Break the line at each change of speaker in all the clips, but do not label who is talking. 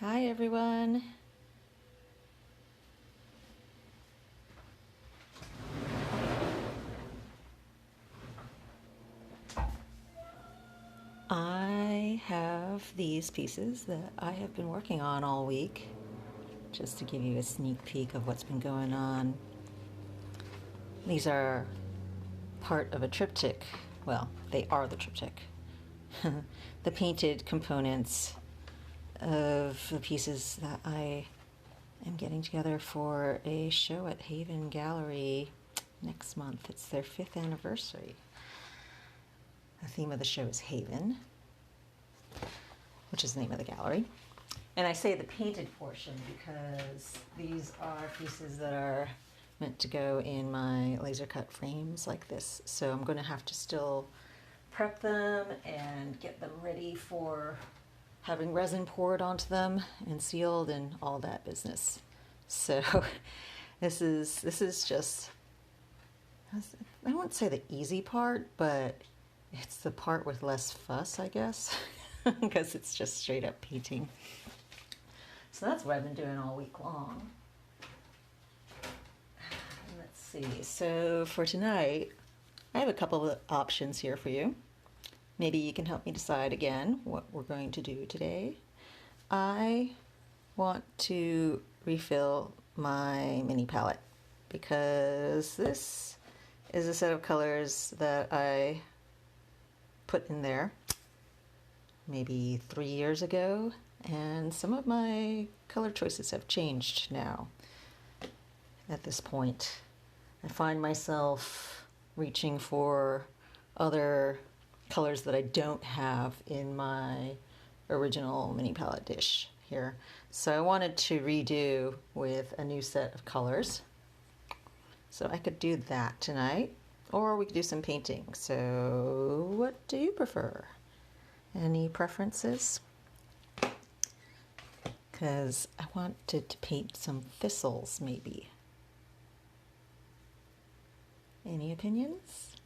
Hi everyone. I have these pieces that I have been working on all week, just to give you a sneak peek of what's been going on. These are part of a triptych. Well, they are the triptych. The painted components of the pieces that I am getting together for a show at Haven Gallery next month. It's their 5th anniversary. The theme of the show is Haven, which is the name of the gallery. And I say the painted portion because these are pieces that are meant to go in my laser cut frames like this. So I'm going to have to still prep them and get them ready for having resin poured onto them and sealed and all that business. So this is just, I won't say the easy part, but it's the part with less fuss, I guess, because it's just straight up painting. So that's what I've been doing all week long. Let's see, so for tonight, I have a couple of options here for you. Maybe you can help me decide again what we're going to do today. I want to refill my mini palette because this is a set of colors that I put in there maybe 3 years ago, and some of my color choices have changed now. At this point, I find myself reaching for other colors that I don't have in my original mini palette dish here. So I wanted to redo with a new set of colors. So I could do that tonight, or we could do some painting. So what do you prefer? Any preferences? Because I wanted to paint some thistles, maybe. Any opinions?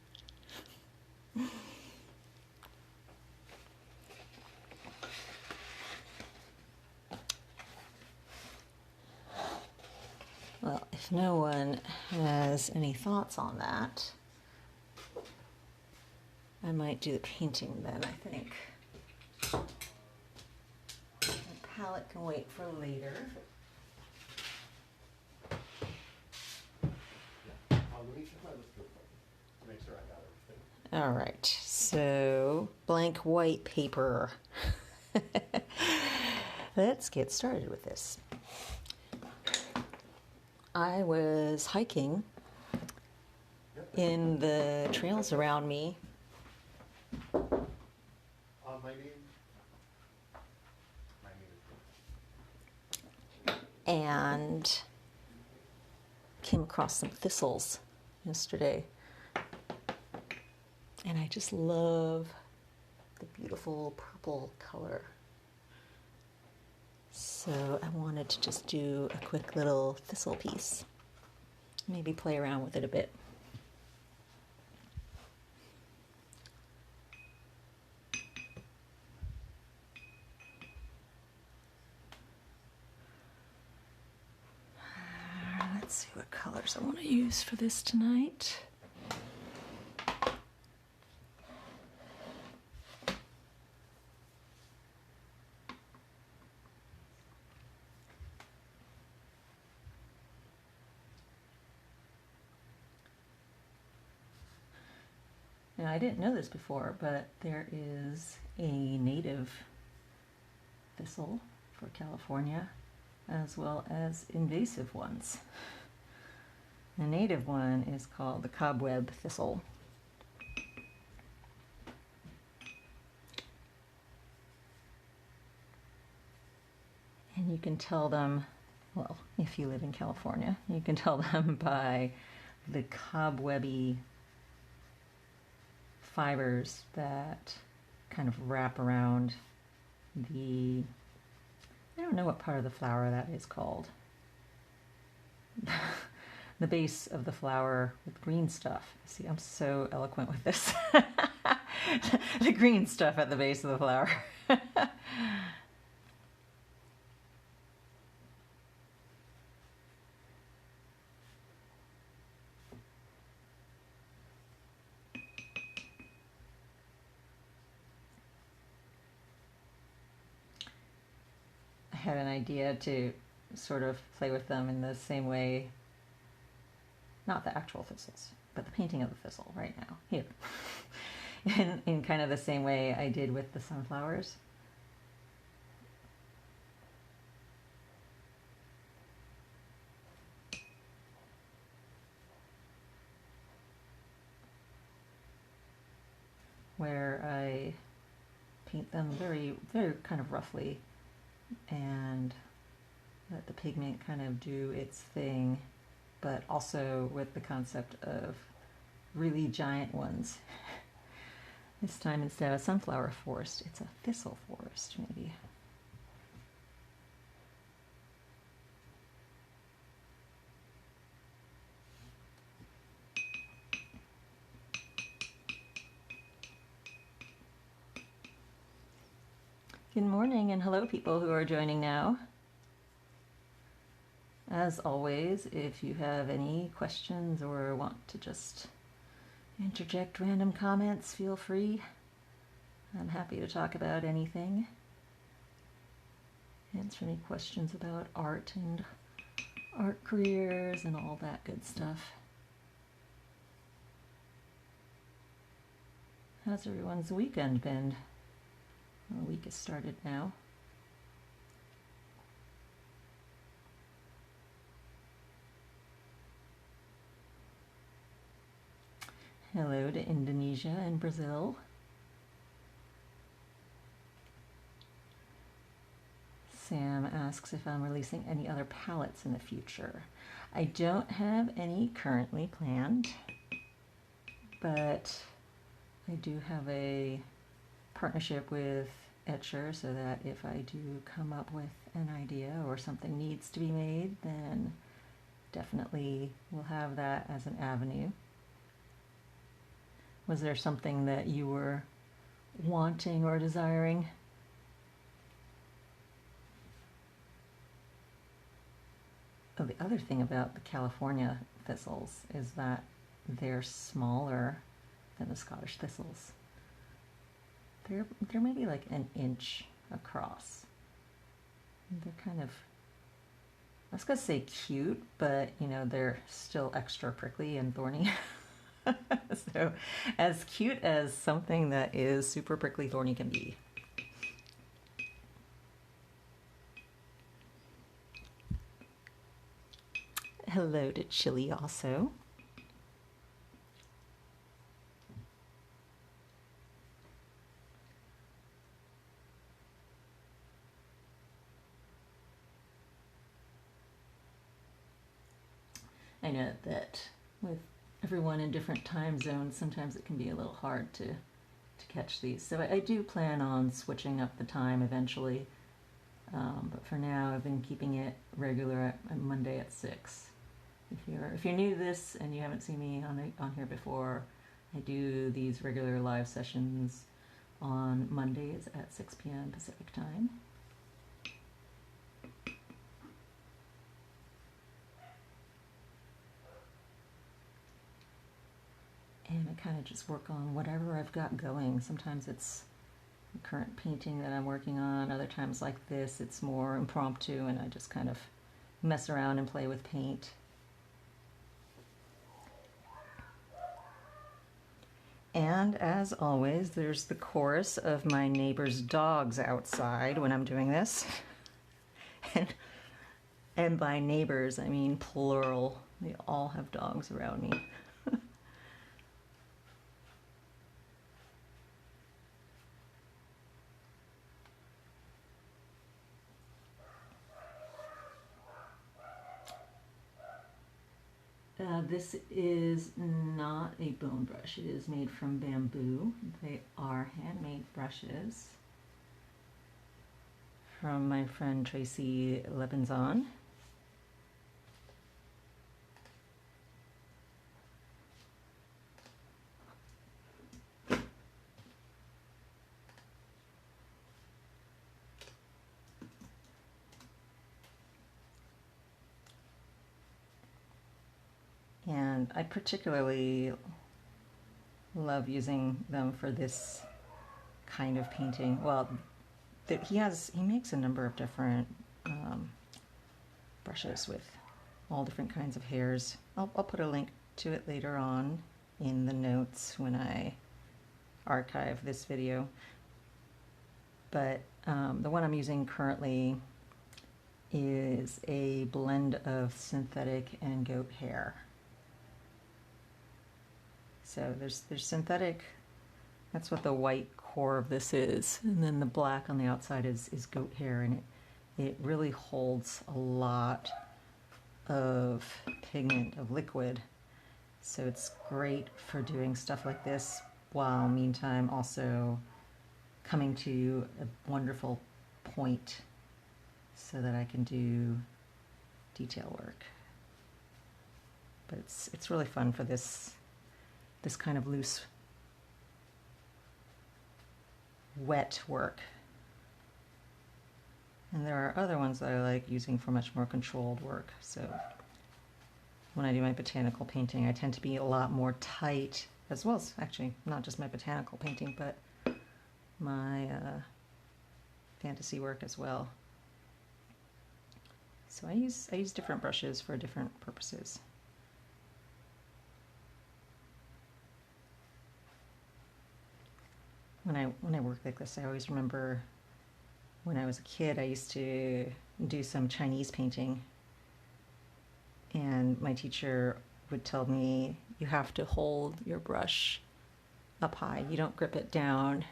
Well, if no one has any thoughts on that, I might do the painting then, I think. The palette can wait for later. All right, so blank white paper. Let's get started with this. I was hiking in the trails around me. And came across some thistles yesterday. And I just love the beautiful purple color. So I wanted to just do a quick little thistle piece. Maybe play around with it a bit. Let's see what colors I want to use for this tonight. Now, I didn't know this before, but there is a native thistle for California, as well as invasive ones. The native one is called the cobweb thistle. And you can tell them, well, if you live in California, you can tell them by the cobwebby fibers that kind of wrap around the, I don't know what part of the flower that is called. The base of the flower with green stuff. See, I'm so eloquent with this. The green stuff at the base of the flower. had an idea to sort of play with them in the same way, not the actual thistles, but the painting of the thistle right now, here. in kind of the same way I did with the sunflowers. Where I paint them very, very kind of roughly and let the pigment kind of do its thing, but also with the concept of really giant ones. This time, instead of a sunflower forest, it's a thistle forest, maybe. Good morning and hello people who are joining now. As always, if you have any questions or want to just interject random comments, feel free. I'm happy to talk about anything. Answer any questions about art and art careers and all that good stuff. How's everyone's weekend been? The week has started now. Hello to Indonesia and Brazil. Sam asks if I'm releasing any other palettes in the future. I don't have any currently planned, but I do have a partnership with Etchr, so that if I do come up with an idea or something needs to be made, then definitely we'll have that as an avenue. Was there something that you were wanting or desiring? Oh, the other thing about the California thistles is that they're smaller than the Scottish thistles. They're maybe like an inch across. They're kind of, I was gonna say cute, but you know, they're still extra prickly and thorny. So as cute as something that is super prickly thorny can be. Hello to Chili also. I know that with everyone in different time zones, sometimes it can be a little hard to catch these. So I do plan on switching up the time eventually, but for now I've been keeping it regular at Monday at 6. If you're new to this and you haven't seen me on here before, I do these regular live sessions on Mondays at 6 p.m. Pacific time. And I kind of just work on whatever I've got going. Sometimes it's the current painting that I'm working on. Other times like this, it's more impromptu and I just kind of mess around and play with paint. And as always, there's the chorus of my neighbor's dogs outside when I'm doing this. And by neighbors, I mean plural. They all have dogs around me. This is not a bone brush. It is made from bamboo. They are handmade brushes from my friend Tracy Lebenzon. And I particularly love using them for this kind of painting. Well, he makes a number of different brushes with all different kinds of hairs. I'll put a link to it later on in the notes when I archive this video. But the one I'm using currently is a blend of synthetic and goat hair. So there's synthetic, that's what the white core of this is, and then the black on the outside is goat hair, and it really holds a lot of pigment, of liquid. So it's great for doing stuff like this, while meantime also coming to a wonderful point so that I can do detail work. But it's really fun for this kind of loose, wet work. And there are other ones that I like using for much more controlled work. So when I do my botanical painting, I tend to be a lot more tight, as well as actually not just my botanical painting, but my fantasy work as well. So I use different brushes for different purposes. When I work like this, I always remember when I was a kid, I used to do some Chinese painting, and my teacher would tell me, you have to hold your brush up high. You don't grip it down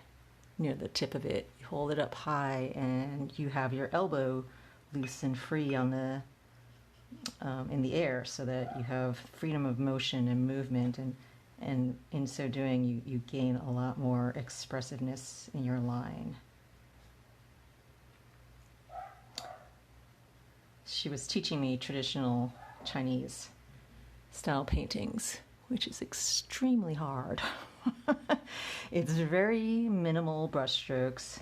near the tip of it. You hold it up high, and you have your elbow loose and free on the in the air, so that you have freedom of motion and movement, and in so doing, you gain a lot more expressiveness in your line. She was teaching me traditional Chinese style paintings, which is extremely hard. It's very minimal brush strokes,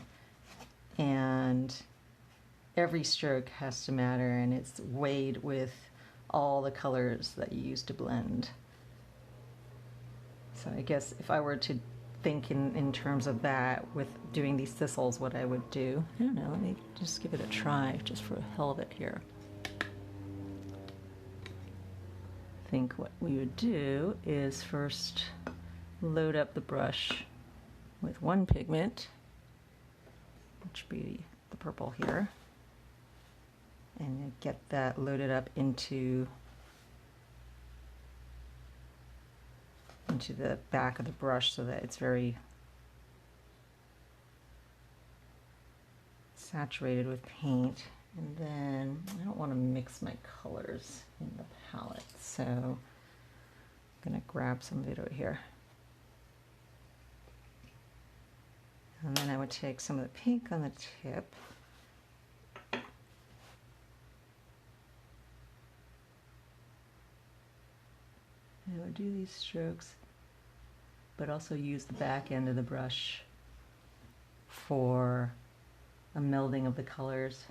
and every stroke has to matter, and it's weighed with all the colors that you use to blend. So I guess if I were to think in terms of that with doing these thistles, what I would do, I don't know, let me just give it a try just for the hell of it here. I think what we would do is first load up the brush with one pigment, which would be the purple here, and get that loaded up into the back of the brush so that it's very saturated with paint. And then I don't want to mix my colors in the palette, so I'm going to grab some of it over here. And then I would take some of the pink on the tip. And I would do these strokes, but also use the back end of the brush for a melding of the colors.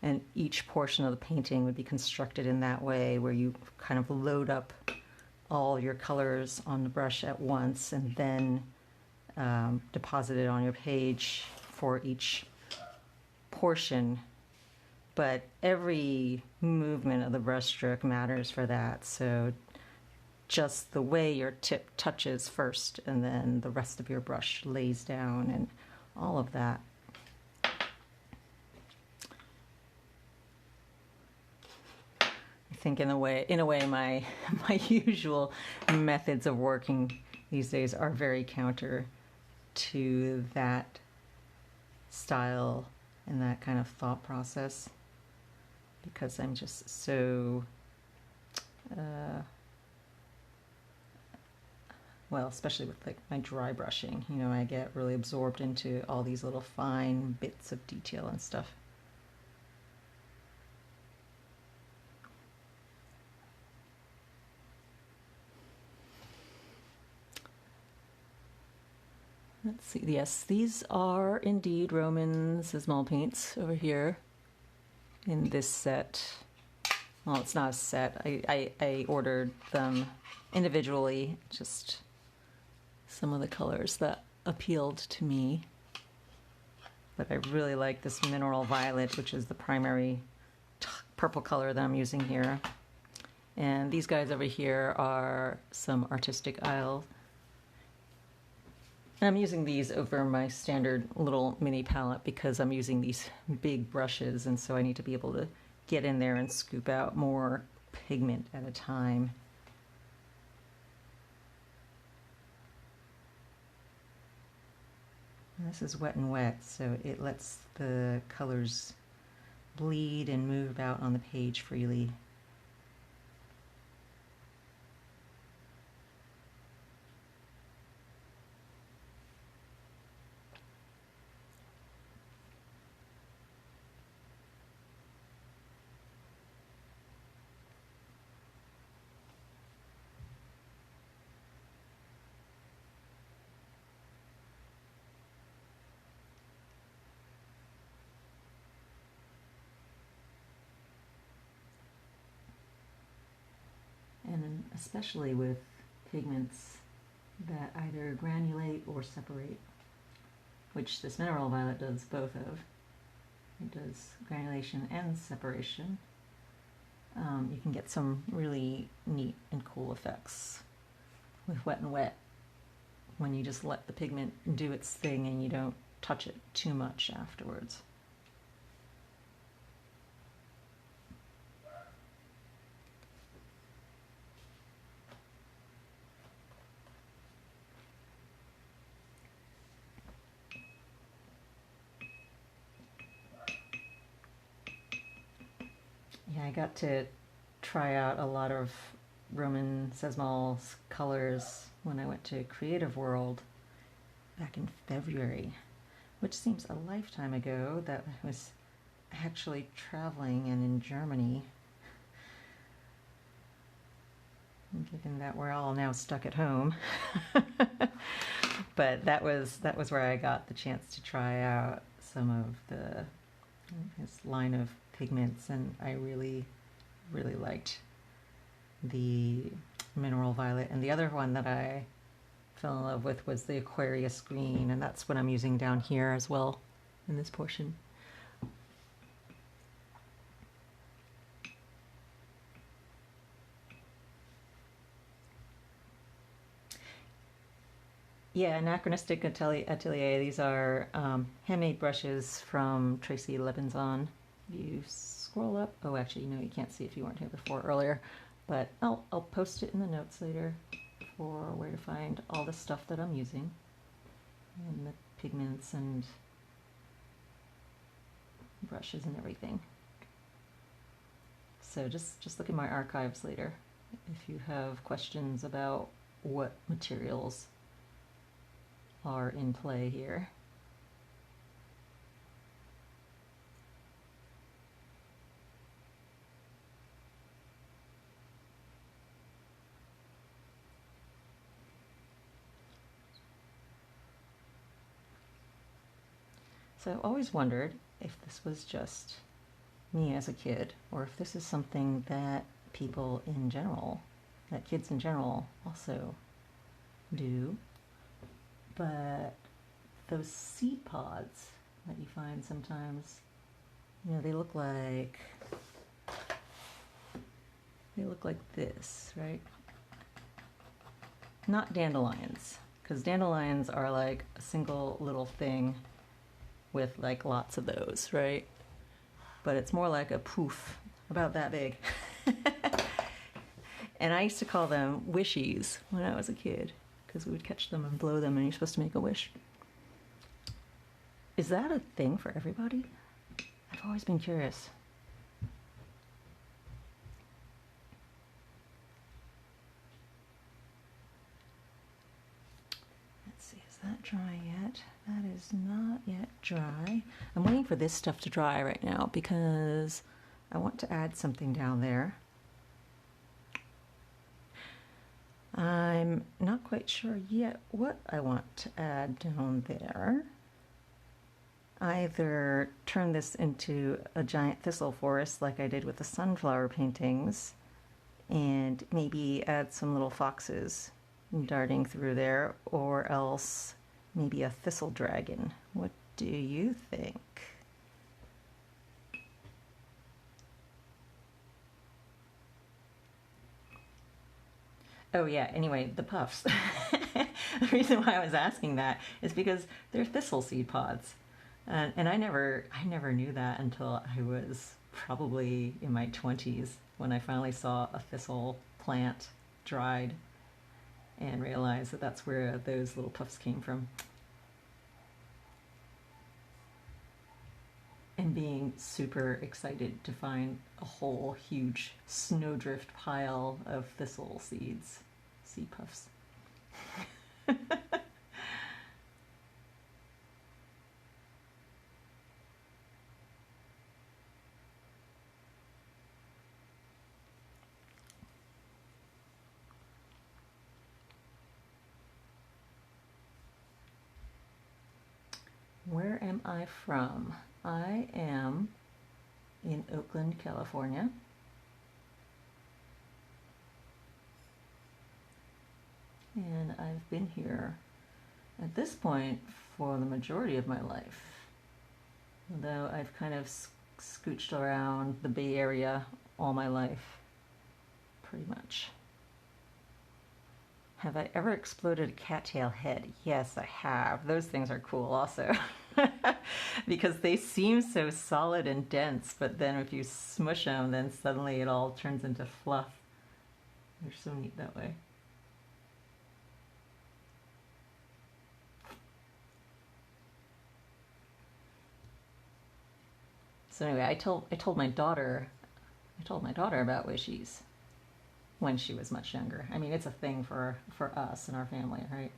And each portion of the painting would be constructed in that way, where you kind of load up all your colors on the brush at once, and then deposit it on your page for each portion. But every movement of the brush stroke matters for that. So just the way your tip touches first, and then the rest of your brush lays down, and all of that. I think in a way my usual methods of working these days are very counter to that style and that kind of thought process, because I'm just so well, especially with like my dry brushing, you know, I get really absorbed into all these little fine bits of detail and stuff. Let's see, yes, these are indeed Roman Szmal paints over here in this set. well, it's not a set. I ordered them individually, just some of the colors that appealed to me. But I really like this mineral violet, which is the primary purple color that I'm using here. And these guys over here are some ArtisticIsle. And I'm using these over my standard little mini palette because I'm using these big brushes, and so I need to be able to get in there and scoop out more pigment at a time. And this is wet and wet, so it lets the colors bleed and move about on the page freely. And especially with pigments that either granulate or separate, which this mineral violet does both of. It does granulation and separation. You can get some really neat and cool effects with wet and wet when you just let the pigment do its thing and you don't touch it too much afterwards. Yeah, I got to try out a lot of Roman Szmal's colors when I went to Creative World back in February, which seems a lifetime ago. That I was actually traveling and in Germany, given that we're all now stuck at home. But that was where I got the chance to try out some of this line of pigments, and I really liked the mineral violet. And the other one that I fell in love with was the Aquarius green, and that's what I'm using down here as well in this portion. Yeah, Anachronistic Atelier. These are handmade brushes from Tracy Levinson. You scroll up. Oh, actually, no, you can't see if you weren't here before earlier, but I'll post it in the notes later for where to find all the stuff that I'm using and the pigments and brushes and everything. So just look at my archives later if you have questions about what materials are in play here. So I've always wondered if this was just me as a kid, or if this is something that people in general, that kids in general also do. But those seed pods that you find sometimes, you know, they look like this, right? Not dandelions, because dandelions are like a single little thing with like lots of those, right? But it's more like a poof, about that big. And I used to call them wishies when I was a kid, because we would catch them and blow them and you're supposed to make a wish. Is that a thing for everybody? I've always been curious. Let's see, is that dry yet? That is not yet dry. I'm waiting for this stuff to dry right now because I want to add something down there. I'm not quite sure yet what I want to add down there. either turn this into a giant thistle forest like I did with the sunflower paintings, and maybe add some little foxes darting through there, or else maybe a thistle dragon. What do you think? Oh yeah, anyway, the puffs. The reason why I was asking that is because they're thistle seed pods. And I never knew that until I was probably in my 20s when I finally saw a thistle plant dried and realized that that's where those little puffs came from. And being super excited to find a whole huge snowdrift pile of thistle seeds, seed puffs. Where am I from? I am in Oakland, California. And I've been here at this point for the majority of my life. Although I've kind of scooched around the Bay Area all my life, pretty much. Have I ever exploded a cattail head? Yes, I have. Those things are cool also. Because they seem so solid and dense, but then if you smush them, then suddenly it all turns into fluff. They're so neat that way. So anyway, I told my daughter about wishies when she was much younger. I mean, it's a thing for us and our family, right?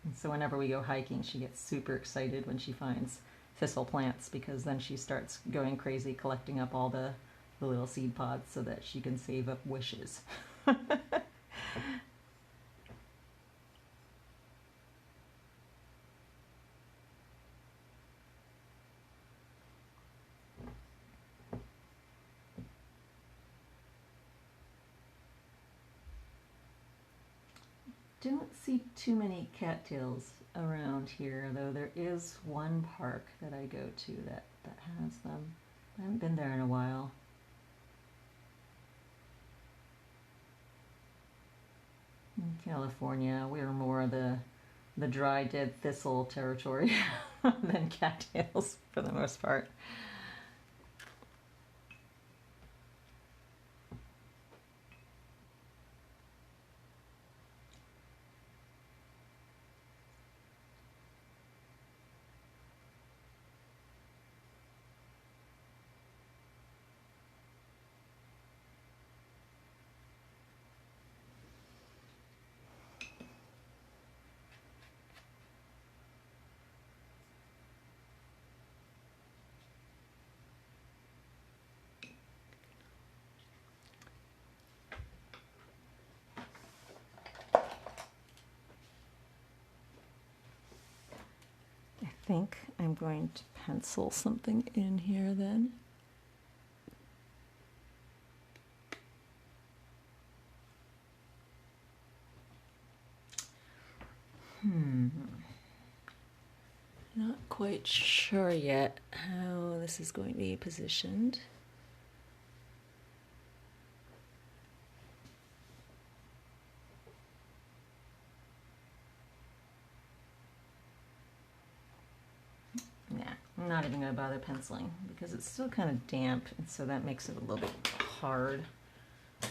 And so whenever we go hiking, she gets super excited when she finds thistle plants, because then she starts going crazy collecting up all the little seed pods so that she can save up wishes. Don't see too many cattails around here, though there is one park that I go to that has them. I haven't been there in a while. In California, we're more the dry, dead thistle territory than cattails for the most part. I think I'm going to pencil something in here then. Not quite sure yet how this is going to be positioned. Yeah, I'm not even going to bother penciling because it's still kind of damp, and so that makes it a little bit hard.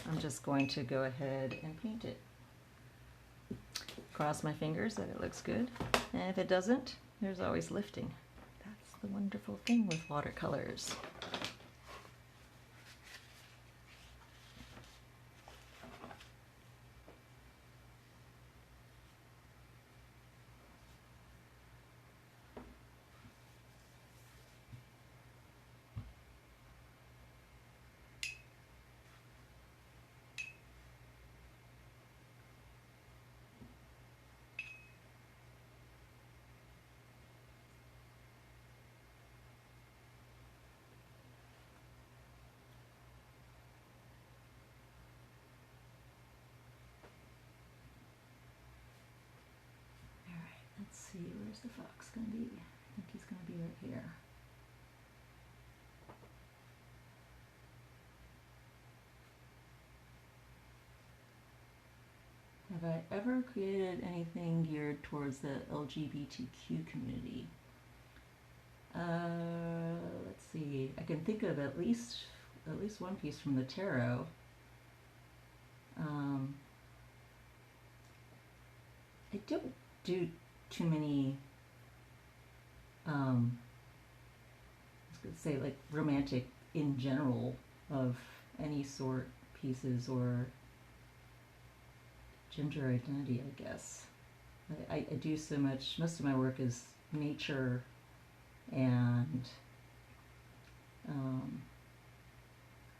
I'm just going to go ahead and paint it. Cross my fingers that it looks good, and if it doesn't, there's always lifting. That's the wonderful thing with watercolors. have I ever created anything geared towards the LGBTQ community? Let's see. I can think of at least one piece from the tarot. I don't do too many. I was gonna say like romantic in general of any sort pieces or gender identity, I guess. I do so much. Most of my work is nature and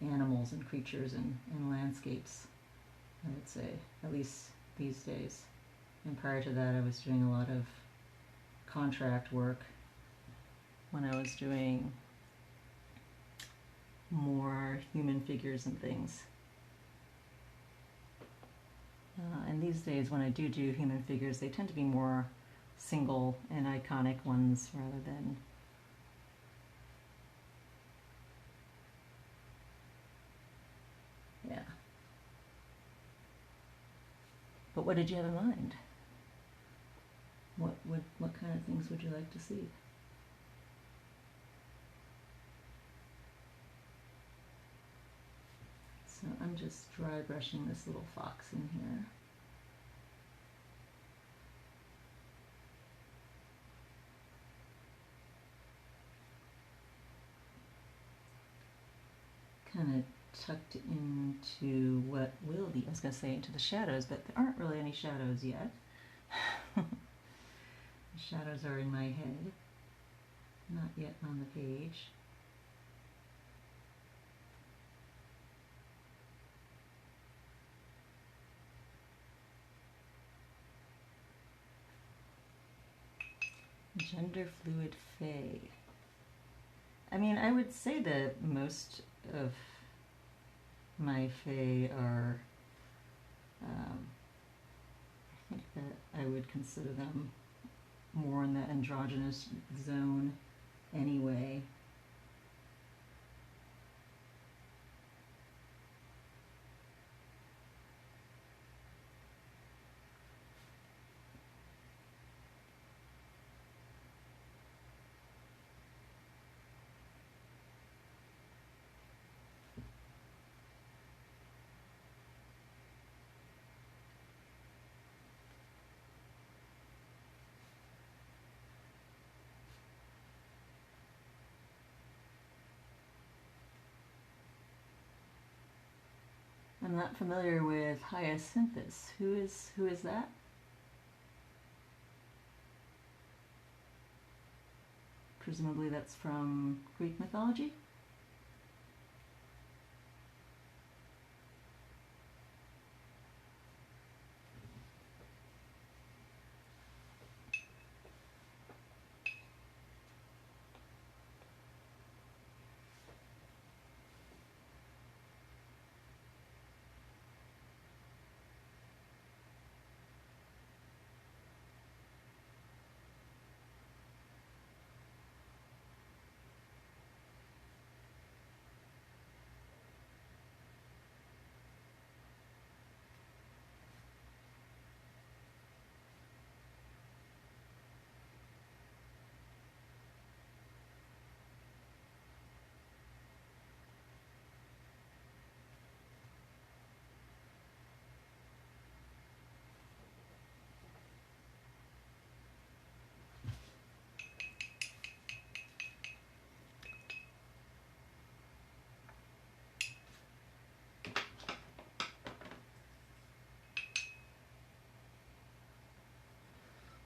animals and creatures and landscapes, I would say, at least these days. And prior to that, I was doing a lot of contract work when I was doing more human figures and things. And these days, when I do human figures, they tend to be more single and iconic ones rather than yeah. But what did you have in mind? What kind of things would you like to see? So I'm just dry brushing this little fox in here. Kind of tucked into what will be, I was going to say into the shadows, but there aren't really any shadows yet. The shadows are in my head, not yet on the page. Gender fluid fae. I mean, I would say that most of my fae are, I think that I would consider them more in the androgynous zone anyway. I'm not familiar with Hyacinthus. Who is that? Presumably that's from Greek mythology?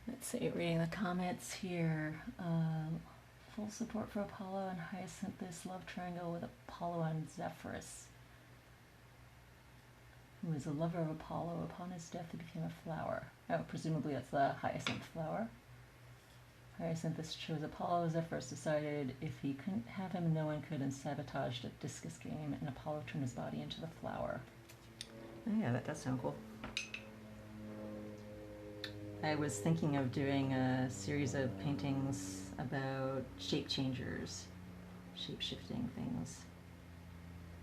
Let's see, reading the comments here. Full support for Apollo and Hyacinthus love triangle with Apollo and Zephyrus, who is a lover of Apollo. Upon his death, he became a flower. Oh, presumably that's the hyacinth flower. Hyacinthus chose Apollo. Zephyrus decided if he couldn't have him, no one could, and sabotaged a discus game, and Apollo turned his body into the flower. Oh, yeah, that does sound cool. I was thinking of doing a series of paintings about shape changers, shape shifting things,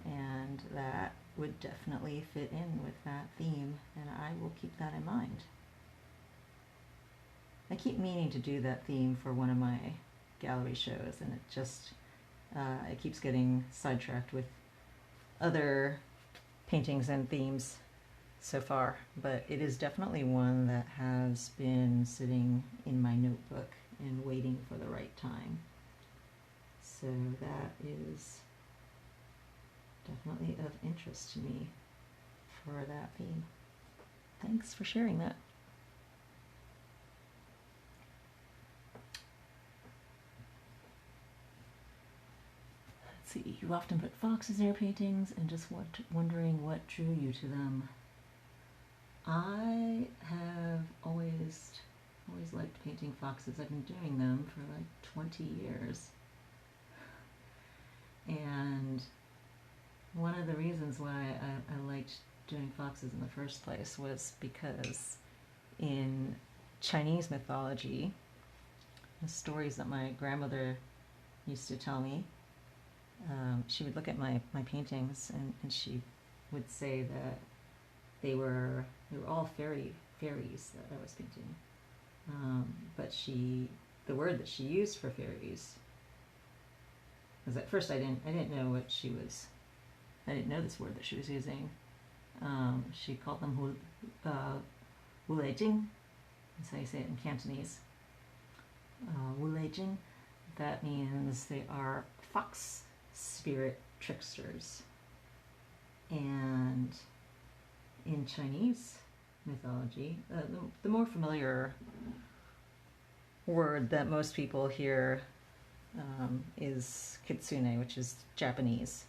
and that would definitely fit in with that theme, and I will keep that in mind. I keep meaning to do that theme for one of my gallery shows, and it just it keeps getting sidetracked with other paintings and themes so far, but it is definitely one that has been sitting in my notebook and waiting for the right time. So that is definitely of interest to me for that theme. Thanks for sharing that. Let's see, you often put foxes in your paintings and just wondering what drew you to them. I have always liked painting foxes. I've been doing them for like 20 years. And one of the reasons why I liked doing foxes in the first place was because in Chinese mythology, the stories that my grandmother used to tell me, she would look at my paintings and she would say that they were all fairies that I was painting. But the word that she used for fairies, because at first I didn't know what she was. I didn't know this word that she was using. She called them wulejing. That's how you say it in Cantonese. Wulejing. That means they are fox spirit tricksters. And in Chinese mythology, the more familiar word that most people hear is kitsune, which is Japanese.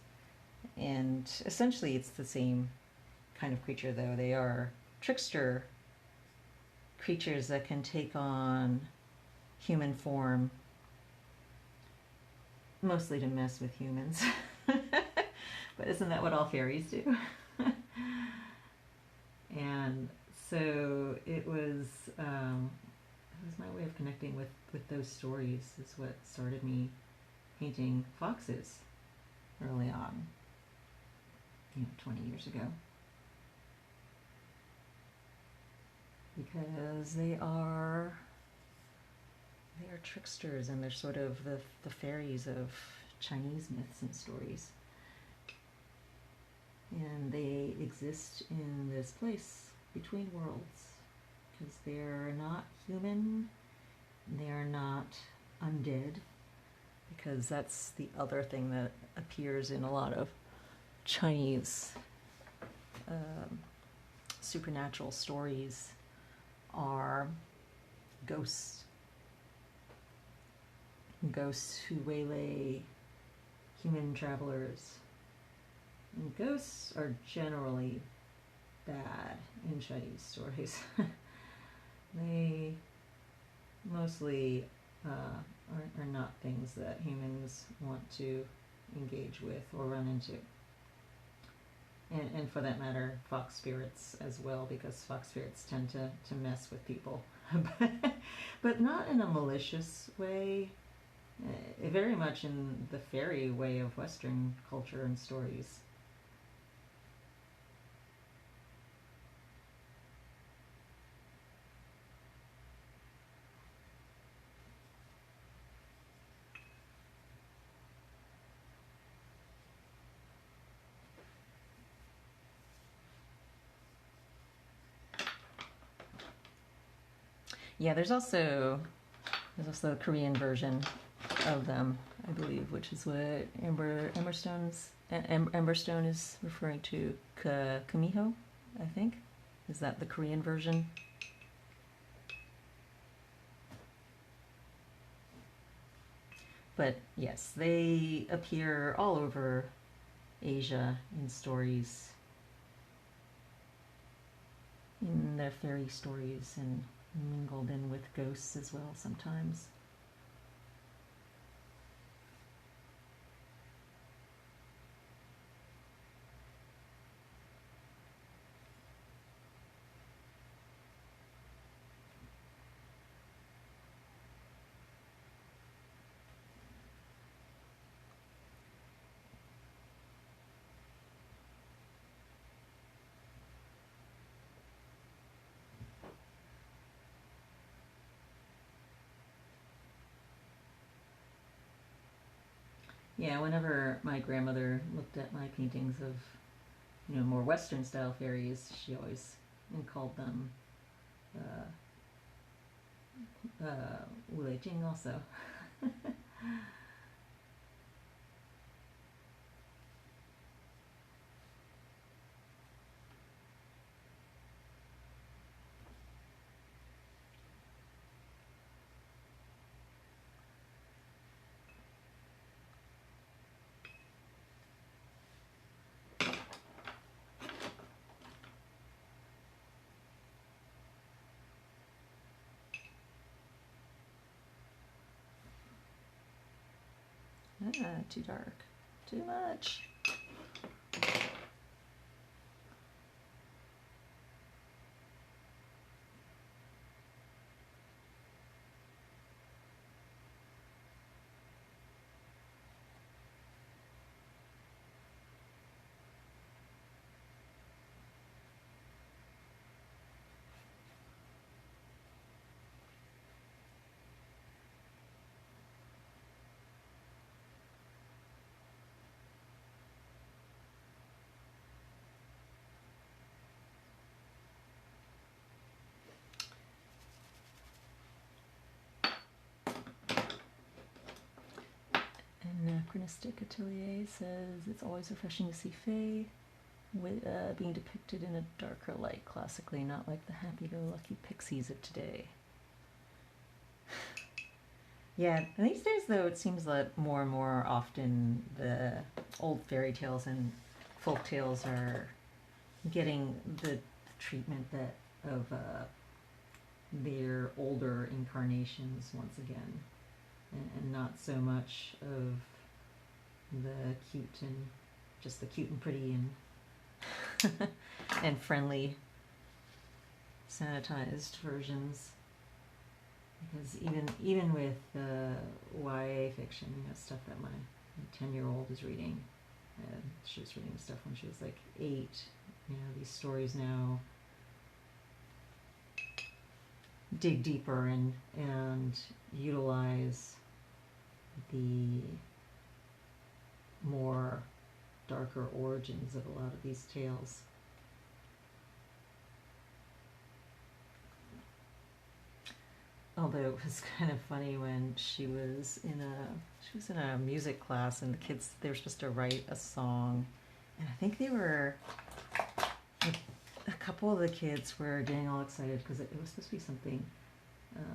And essentially it's the same kind of creature, though. They are trickster creatures that can take on human form, mostly to mess with humans. But isn't that what all fairies do? And so it was my way of connecting with those stories. Is what started me painting foxes early on, 20 years ago. Because they are tricksters, and they're sort of the fairies of Chinese myths and stories. And they exist in this place between worlds, because they're not human, they're not undead, because that's the other thing that appears in a lot of Chinese supernatural stories are ghosts. Ghosts who waylay human travelers. And ghosts are generally bad in Chinese stories. They mostly are not things that humans want to engage with or run into. And for that matter, fox spirits as well, because fox spirits tend to mess with people. But not in a malicious way, very much in the fairy way of Western culture and stories. Yeah, there's also a Korean version of them, I believe, which is what Emberstone is referring to. Kamiho, I think. Is that the Korean version? But yes, they appear all over Asia in stories, in their fairy stories, and mingled in with ghosts as well sometimes. Yeah, whenever my grandmother looked at my paintings of, more Western style fairies, she always called them Wu Lei Jing also. Too dark. Too much. Anachronistic Atelier says it's always refreshing to see Faye being depicted in a darker light classically, not like the happy-go-lucky pixies of today. Yeah, these days though it seems that more and more often the old fairy tales and folk tales are getting the treatment that of their older incarnations once again. And not so much of the cute and just the cute and pretty and and friendly sanitized versions. Because even with YA fiction, stuff that my 10-year-old is reading, she was reading stuff when she was like 8. These stories now dig deeper and utilize the more darker origins of a lot of these tales. Although it was kind of funny when she was in a music class and they were supposed to write a song, and I think a couple of the kids were getting all excited because it was supposed to be something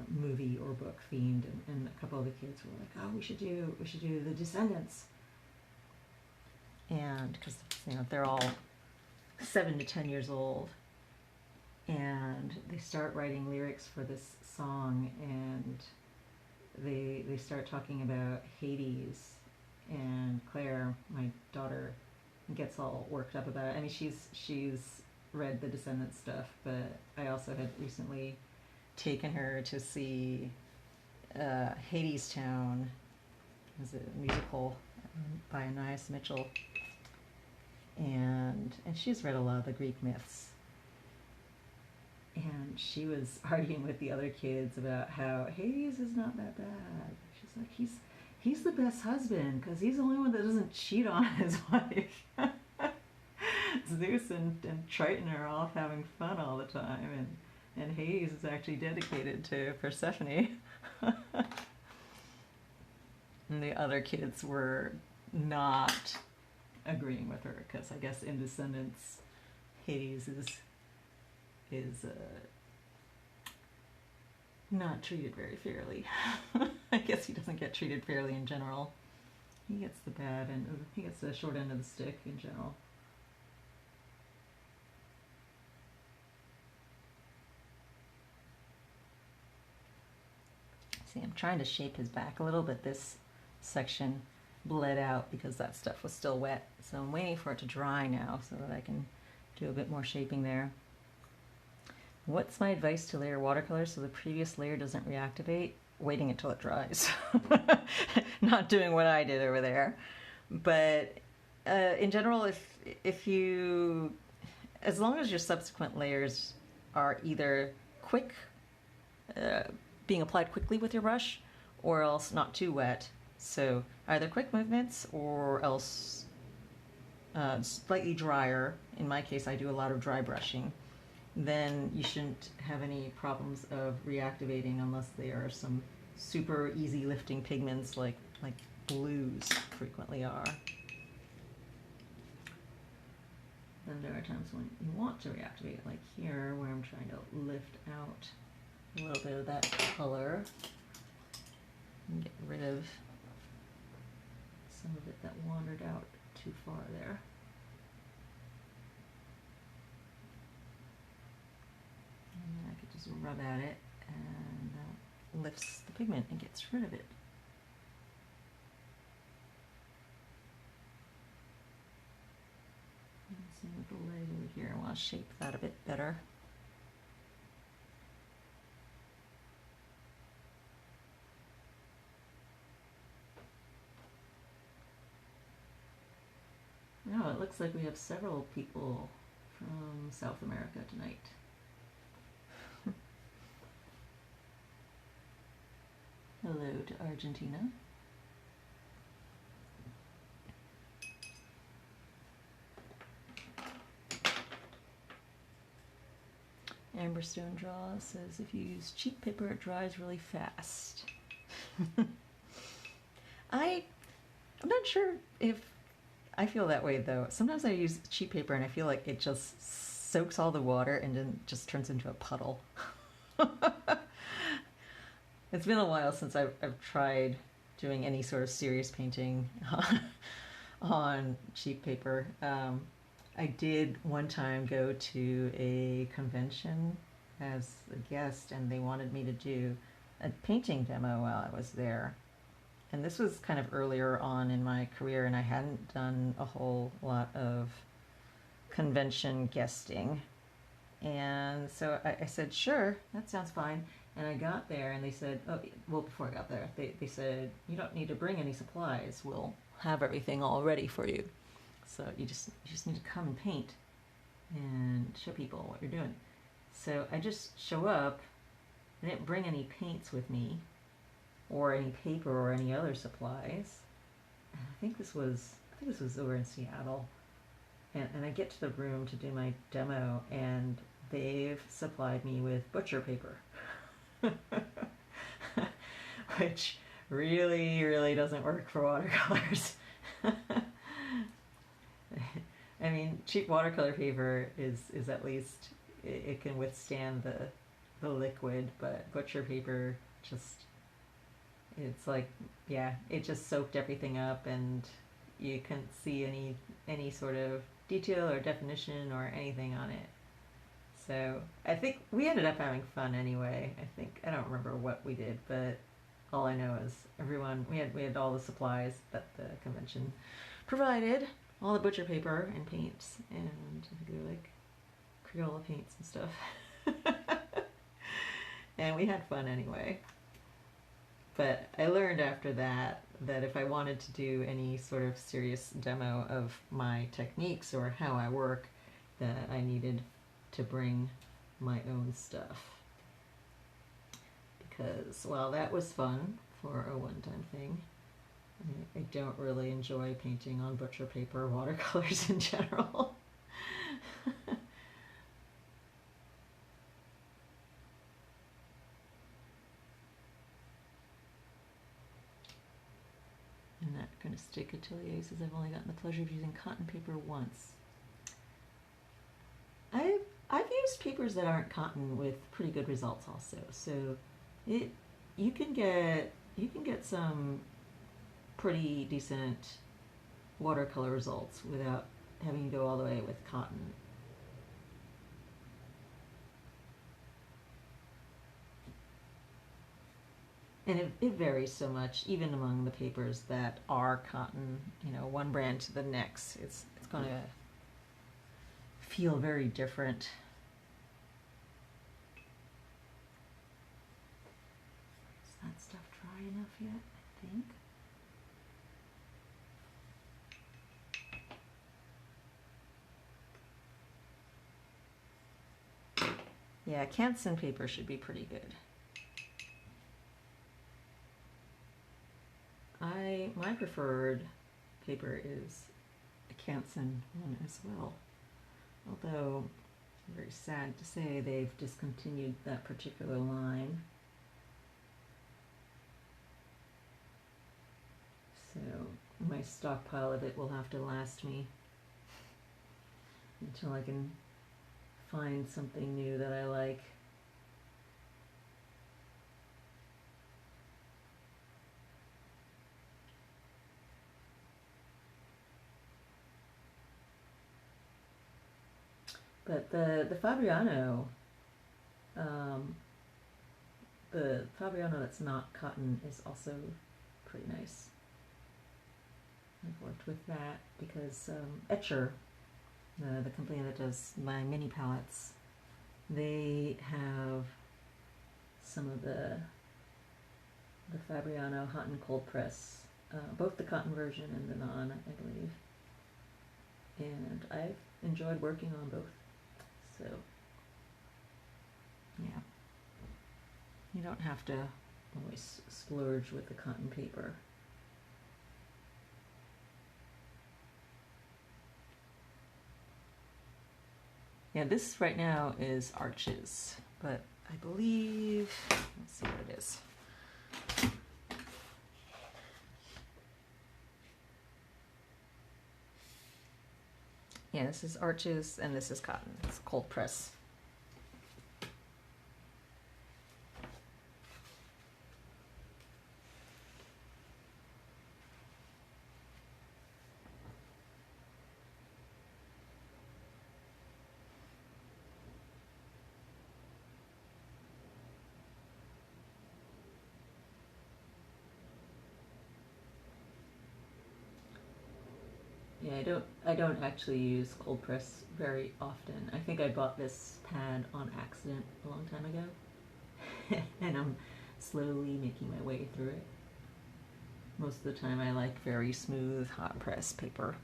movie or book themed, and a couple of the kids were like, "Oh, we should do The Descendants," and because they're all 7 to 10 years old, and they start writing lyrics for this song, and they start talking about Hades, and Claire, my daughter, gets all worked up about it. I mean, she's read the Descendants stuff, but I also had recently taken her to see Hadestown. It was a musical by Anais Mitchell, and she's read a lot of the Greek myths, and she was arguing with the other kids about how Hades is not that bad. She's like, he's the best husband because he's the only one that doesn't cheat on his wife. Zeus and Triton are off having fun all the time, and Hades is actually dedicated to Persephone. And the other kids were not agreeing with her because I guess in Descendants, Hades is not treated very fairly. I guess he doesn't get treated fairly in general. He gets the bad end. He gets the short end of the stick in general. See, I'm trying to shape his back a little, but this section bled out because that stuff was still wet. So I'm waiting for it to dry now so that I can do a bit more shaping there. What's my advice to layer watercolors so the previous layer doesn't reactivate? Waiting until it dries. Not doing what I did over there. But in general, if you, as long as your subsequent layers are either quick, being applied quickly with your brush, or else not too wet, So either quick movements or else slightly drier. In my case, I do a lot of dry brushing. Then you shouldn't have any problems of reactivating unless they are some super easy lifting pigments like blues frequently are. Then there are times when you want to reactivate, like here where I'm trying to lift out a little bit of that color and get rid of some of it that wandered out too far there. And I could just rub at it and that lifts the pigment and gets rid of it. Same with the leg over here. I want to shape that a bit better. Oh, it looks like we have several people from South America tonight. Hello to Argentina. Amberstone Draw says if you use cheap paper it dries really fast. I'm not sure if I feel that way though. Sometimes I use cheap paper and I feel like it just soaks all the water and then just turns into a puddle. It's been a while since I've tried doing any sort of serious painting on cheap paper. I did one time go to a convention as a guest and they wanted me to do a painting demo while I was there. And this was kind of earlier on in my career and I hadn't done a whole lot of convention guesting. And so I said, sure, that sounds fine. And I got there and they said, oh, well, before I got there, they said, you don't need to bring any supplies. We'll have everything all ready for you. So you just need to come and paint and show people what you're doing. So I just show up. I didn't bring any paints with me or any paper or any other supplies. And I think this was over in Seattle. And I get to the room to do my demo and they've supplied me with butcher paper. Which really doesn't work for watercolors. I mean, cheap watercolor paper is at least, it can withstand the liquid, but butcher paper just, it's like, yeah, it just soaked everything up and you couldn't see any sort of detail or definition or anything on it. So I think we ended up having fun anyway. I don't remember what we did, but all I know is we had all the supplies that the convention provided, all the butcher paper and paints, and I think they were like Crayola paints and stuff. And we had fun anyway. But I learned after that if I wanted to do any sort of serious demo of my techniques or how I work, that I needed to bring my own stuff. Because while that was fun for a one-time thing, I don't really enjoy painting on butcher paper or watercolors in general. And that kind of stick atelier says I've only gotten the pleasure of using cotton paper once. I've used papers that aren't cotton with pretty good results also. So you can get some pretty decent watercolor results without having to go all the way with cotton. And it varies so much, even among the papers that are cotton, one brand to the next. It's going to feel very different. Is that stuff dry enough yet? I think. Yeah, Canson paper should be pretty good. my preferred paper is a Canson one as well. Although, very sad to say, they've discontinued that particular line. So my stockpile of it will have to last me until I can find something new that I like. But the Fabriano, that's not cotton is also pretty nice. I've worked with that because Etchr, the company that does my mini palettes, they have some of the Fabriano hot and cold press, both the cotton version and the non, I believe. And I've enjoyed working on both. So, yeah, you don't have to always splurge with the cotton paper. Yeah, this right now is Arches, but I believe, let's see what it is. Yeah, this is Arches and this is cotton. It's cold press. Yeah, I don't actually use cold press very often. I think I bought this pad on accident a long time ago, and I'm slowly making my way through it. Most of the time I like very smooth hot press paper.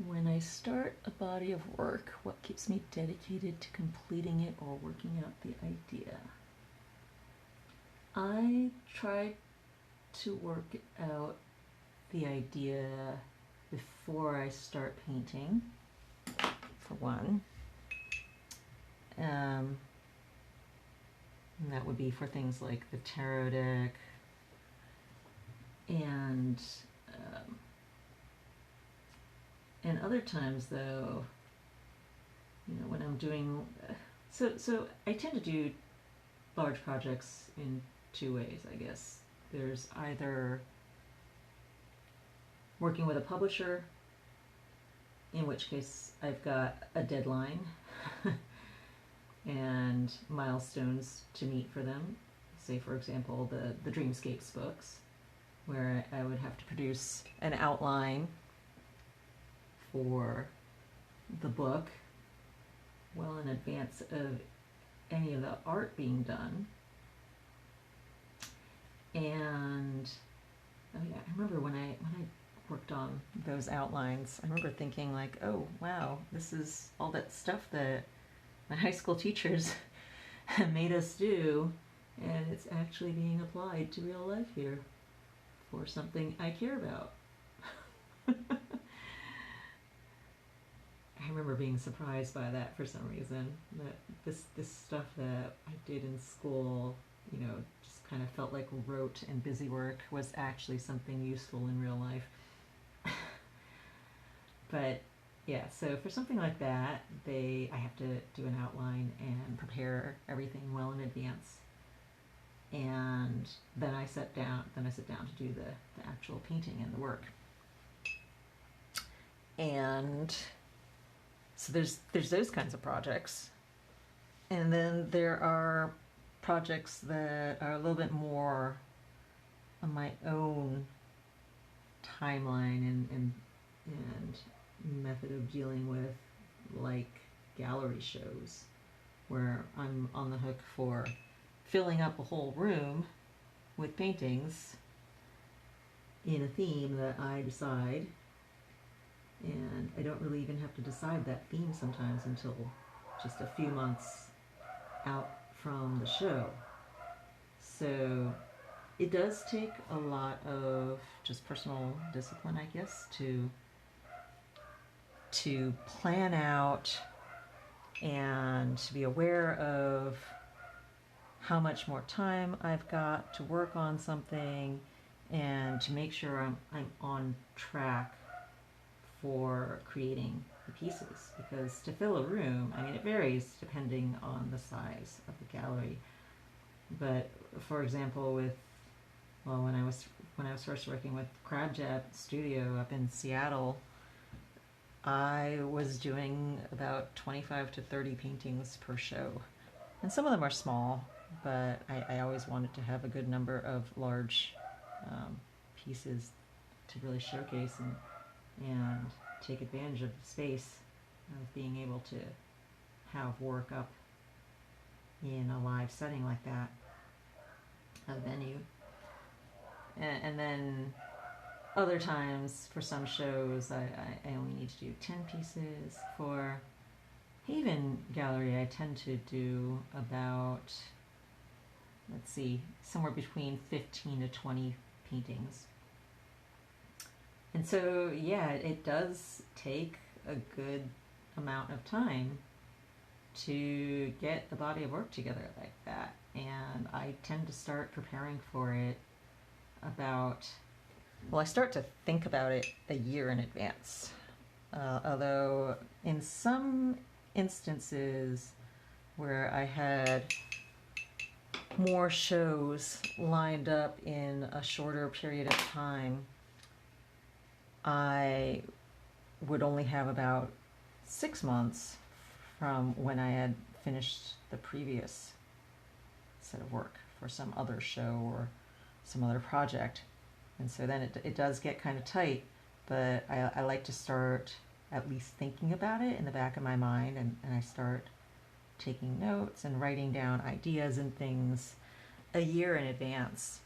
When I start a body of work, what keeps me dedicated to completing it or working out the idea? I try to work out the idea before I start painting, for one. And that would be for things like the tarot deck and other times, though, you know, when I'm doing, so I tend to do large projects in two ways, I guess. There's either working with a publisher, in which case I've got a deadline and milestones to meet for them. Say, for example, the Dreamscapes books, where I would have to produce an outline for the book well in advance of any of the art being done. And oh yeah, I remember when I worked on those outlines, I remember thinking like, oh wow, this is all that stuff that my high school teachers made us do, and it's actually being applied to real life here for something I care about. I remember being surprised by that for some reason, that this stuff that I did in school, you know, just kind of felt like rote and busy work, was actually something useful in real life. But yeah, so for something like that, I have to do an outline and prepare everything well in advance. And then I sit down to do the actual painting and the work. And so there's those kinds of projects. And then there are projects that are a little bit more on my own timeline and method of dealing with, like gallery shows. where I'm on the hook for filling up a whole room with paintings in a theme that I decide, and I don't really even have to decide that theme sometimes until just a few months out from the show. So it does take a lot of just personal discipline, I guess, to plan out and to be aware of how much more time I've got to work on something, and to make sure I'm on track for creating the pieces. Because to fill a room, I mean, it varies depending on the size of the gallery. But for example, when I was first working with Crabjab Studio up in Seattle, I was doing about 25 to 30 paintings per show. And some of them are small, but I always wanted to have a good number of large pieces to really showcase and take advantage of the space of being able to have work up in a live setting like that, a venue. And then other times, for some shows, I only need to do 10 pieces. For Haven Gallery, I tend to do about, let's see, somewhere between 15 to 20 paintings. And so, yeah, it does take a good amount of time to get the body of work together like that. And I tend to start preparing for it I start to think about it a year in advance. Although in some instances where I had more shows lined up in a shorter period of time, I would only have about 6 months from when I had finished the previous set of work for some other show or some other project. And so then it does get kind of tight, but I like to start at least thinking about it in the back of my mind, and I start taking notes and writing down ideas and things a year in advance,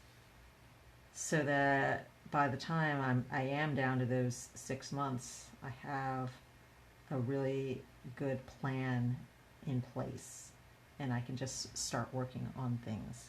so that by the time I am down to those 6 months, I have a really good plan in place, and I can just start working on things.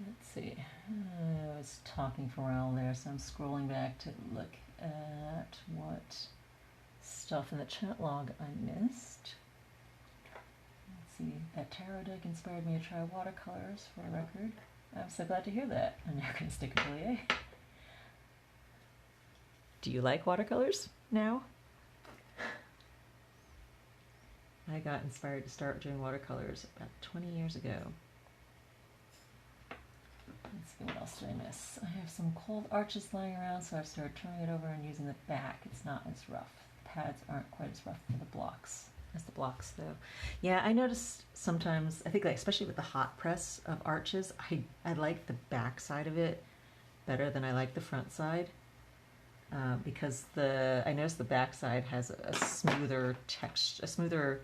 Let's see, I was talking for a while there, so I'm scrolling back to look at what stuff in the chat log I missed. Let's see, that tarot deck inspired me to try watercolors, for a record. I'm so glad to hear that. I'm now going to stick with Atelier. Do you like watercolors now? I got inspired to start doing watercolors about 20 years ago. Let's see, what else did I miss? I have some cold arches lying around, so I've started turning it over and using the back. It's not as rough. The pads aren't quite as rough for the blocks as the blocks, though. Yeah, I noticed sometimes, I think like, especially with the hot press of arches, I like the back side of it better than I like the front side. Because I noticed the back side has a smoother texture, a smoother,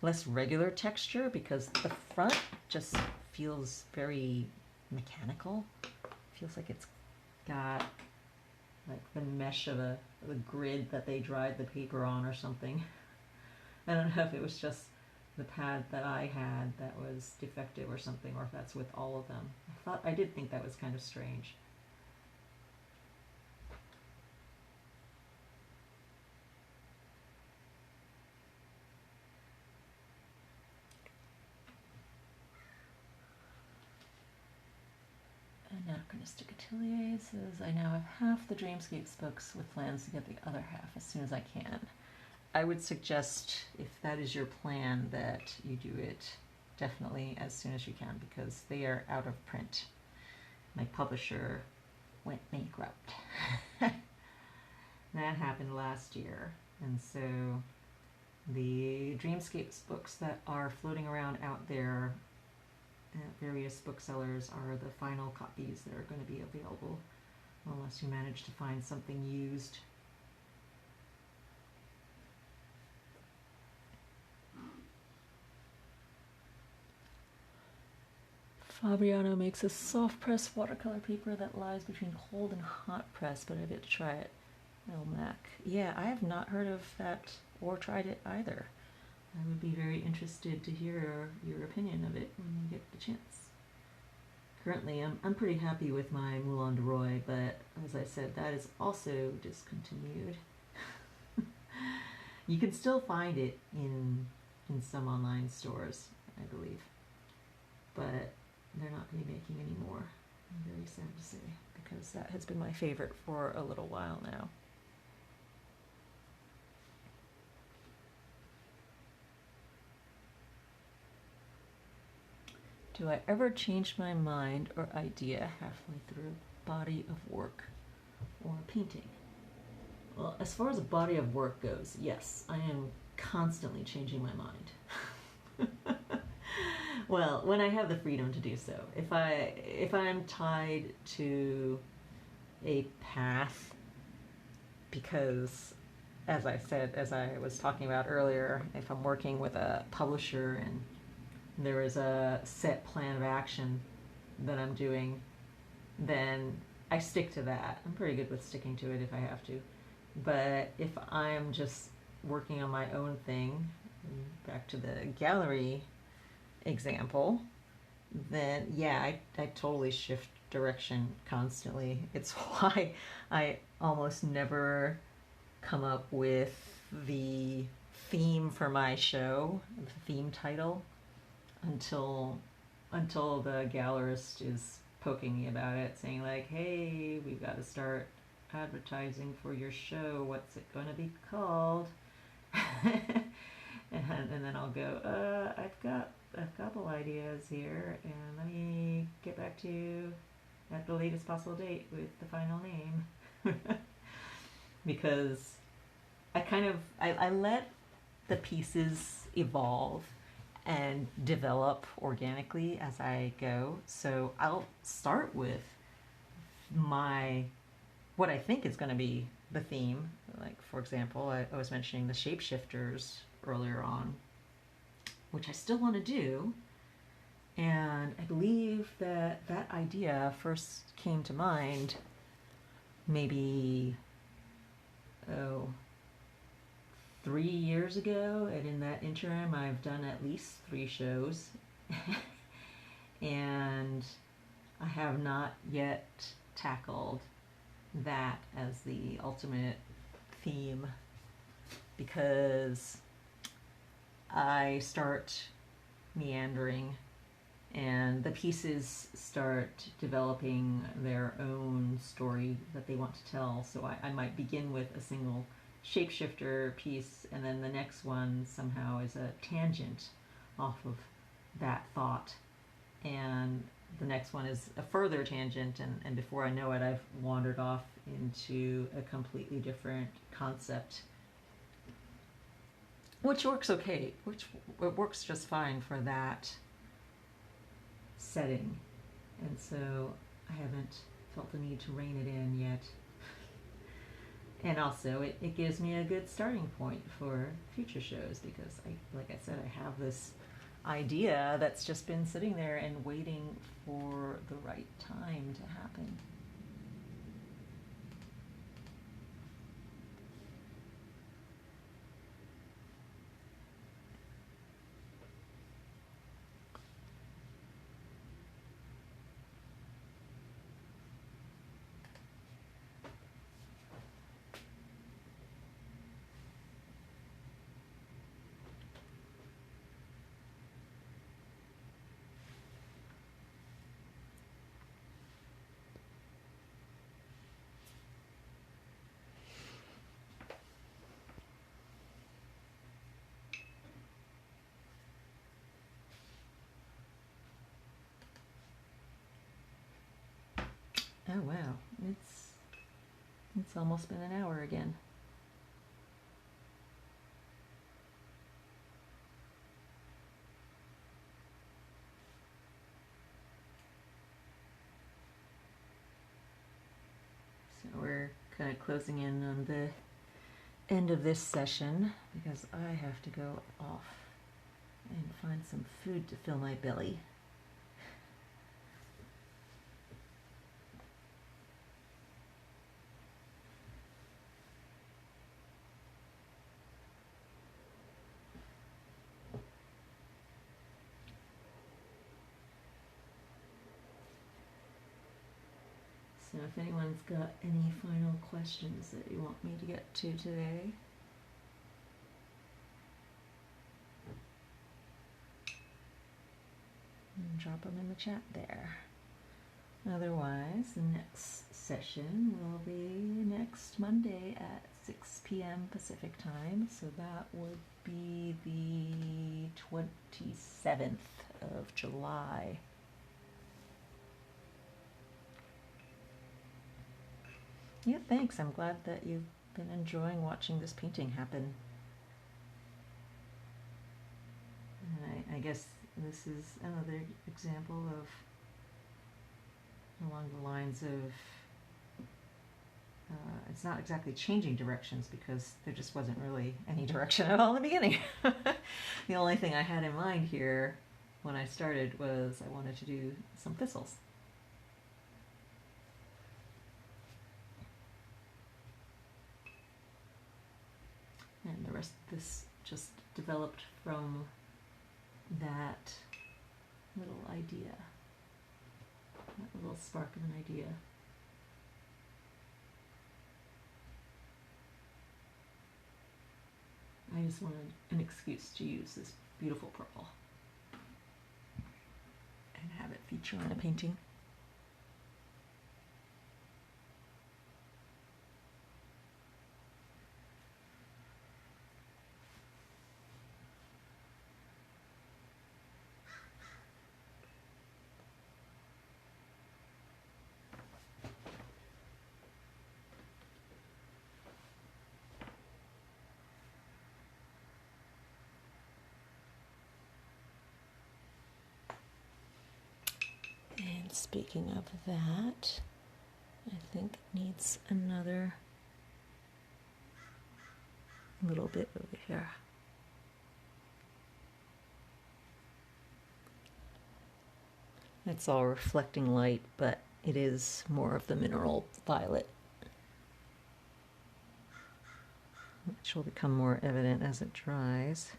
less regular texture, because the front just feels very mechanical. Feels like it's got like the mesh of the grid that they dried the paper on or something. I don't know if it was just the pad that I had that was defective or something, or if that's with all of them. I did think that was kind of strange. Anachronistic Atelier says, I now have half the Dreamscapes books with plans to get the other half as soon as I can. I would suggest, if that is your plan, that you do it definitely as soon as you can, because they are out of print. My publisher went bankrupt. That happened last year. And so the Dreamscapes books that are floating around out there at various booksellers are the final copies that are going to be available, unless you manage to find something used. Fabriano makes a soft press watercolor paper that lies between cold and hot press, but I've yet to try it. Mac. Yeah, I have not heard of that or tried it either. I would be very interested to hear your opinion of it when you get the chance. Currently, I'm pretty happy with my Moulin de Roy, but as I said, that is also discontinued. You can still find it in some online stores, I believe, but they're not going to be making any more. I'm very sad to say, because that has been my favorite for a little while now. Do I ever change my mind or idea halfway through a body of work or a painting? Well, as far as a body of work goes, yes, I am constantly changing my mind. Well, when I have the freedom to do so. If I'm tied to a path, because as I said, as I was talking about earlier, if I'm working with a publisher and there is a set plan of action that I'm doing, then I stick to that. I'm pretty good with sticking to it if I have to. But if I'm just working on my own thing, back to the gallery example, then yeah, I totally shift direction constantly. It's why I almost never come up with the theme for my show, the theme title, until the gallerist is poking me about it, saying like, hey, we've got to start advertising for your show. What's it going to be called? and then I'll go, I've got a couple ideas here, and let me get back to you at the latest possible date with the final name. Because I let the pieces evolve and develop organically as I go. So I'll start with what I think is going to be the theme. Like, for example, I was mentioning the shapeshifters earlier on, which I still want to do. And I believe that idea first came to mind maybe, 3 years ago, and in that interim I've done at least 3 shows. And I have not yet tackled that as the ultimate theme, because I start meandering and the pieces start developing their own story that they want to tell. So I might begin with a single shapeshifter piece, and then the next one somehow is a tangent off of that thought, and the next one is a further tangent, and before I know it, I've wandered off into a completely different concept, which works okay, which it works just fine for that setting. And so I haven't felt the need to rein it in yet. And also, it gives me a good starting point for future shows, because, like I said, I have this idea that's just been sitting there and waiting for the right time to happen. Oh wow, it's It's almost been an hour again. So we're kind of closing in on the end of this session because I have to go off and find some food to fill my belly. So if anyone's got any final questions that you want me to get to today, drop them in the chat there. Otherwise, the next session will be next Monday at 6 p.m. Pacific time, so that would be the 27th of July. Yeah, thanks. I'm glad that you've been enjoying watching this painting happen. And I guess this is another example of along the lines of it's not exactly changing directions because there just wasn't really any direction at all in the beginning. The only thing I had in mind here when I started was I wanted to do some thistles. And the rest of this just developed from that little idea, that little spark of an idea. I just wanted an excuse to use this beautiful purple and have it feature on a painting. And speaking of that, I think it needs another little bit over here. It's all reflecting light, but it is more of the mineral violet, which will become more evident as it dries.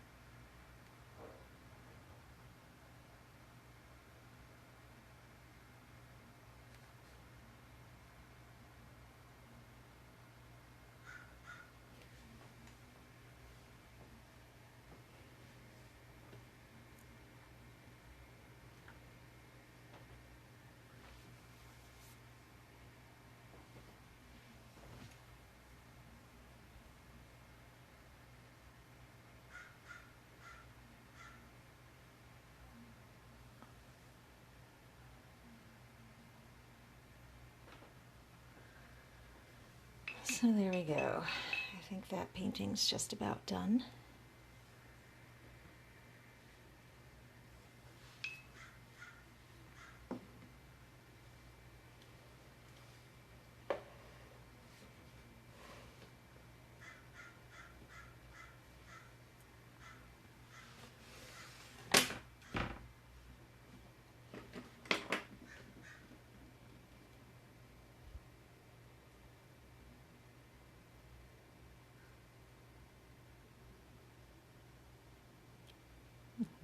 So there we go. I think that painting's just about done.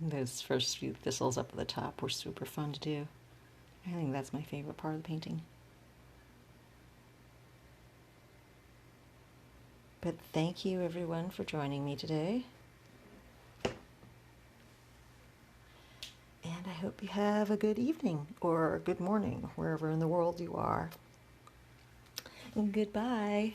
Those first few thistles up at the top were super fun to do. I think that's my favorite part of the painting. But thank you everyone for joining me today. And I hope you have a good evening or a good morning, wherever in the world you are. And goodbye.